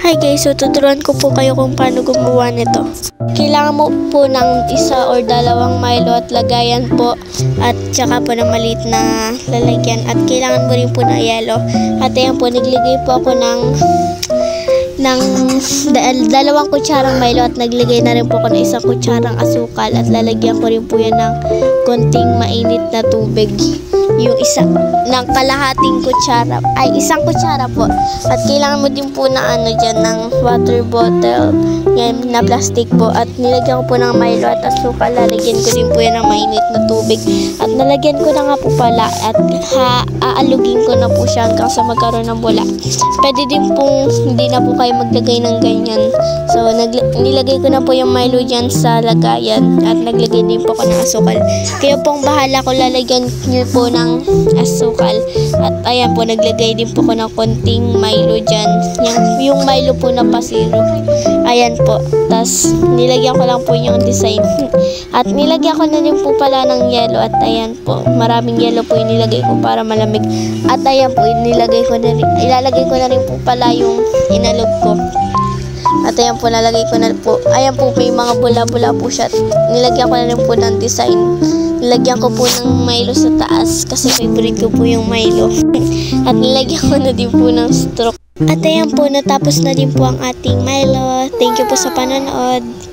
Hi guys, so tuturuan ko po kayo kung paano gumawa nito. Kailangan mo po ng isa or dalawang Milo at lagayan po at saka po ng maliit na lalagyan at kailangan mo rin po ng yelo. At ayan po, naglagay po ako ng dalawang kutsarang Milo at naglagay na rin po ako ng isang kutsarang asukal at lalagyan ko rin po yan ng konting mainit na tubig. Yung isa ng kalahating kutsara ay isang kutsara po at kailangan mo din po na dyan ng water bottle yan na plastic po at nilagyan ko po ng Milo at asukal. Lalagyan ko din po yan ng mainit na tubig at nalagyan ko na nga po pala at aalugin ko na po siya hanggang sa magkaroon ng bula. Pwede din po hindi na po kayo maglagay ng ganyan. So nilagay ko na po yung Milo dyan sa lagayan at naglagay din po ako ng asukal. Kayo pong bahala kung lalagyan nyo po ng asukal at ayan po, naglagay din po ko ng konting Milo dyan, yung Milo po na pasiro, ayan po, tas nilagyan ko lang po yung design at nilagyan ko na din po pala ng yelo at ayan po, maraming yelo po yung nilagay ko para malamig at ayan po, ilalagay ko na rin po pala yung inalog ko at ayan po, nalagay ko na po, ayan po, may mga bula-bula po siya at nilagyan ko na rin po ng design. Nilagyan ko po ng Milo sa taas kasi favorite ko po yung Milo. At nilagyan ko na din po ng straw. At ayan po, natapos na din po ang ating Milo. Thank you po sa panonood.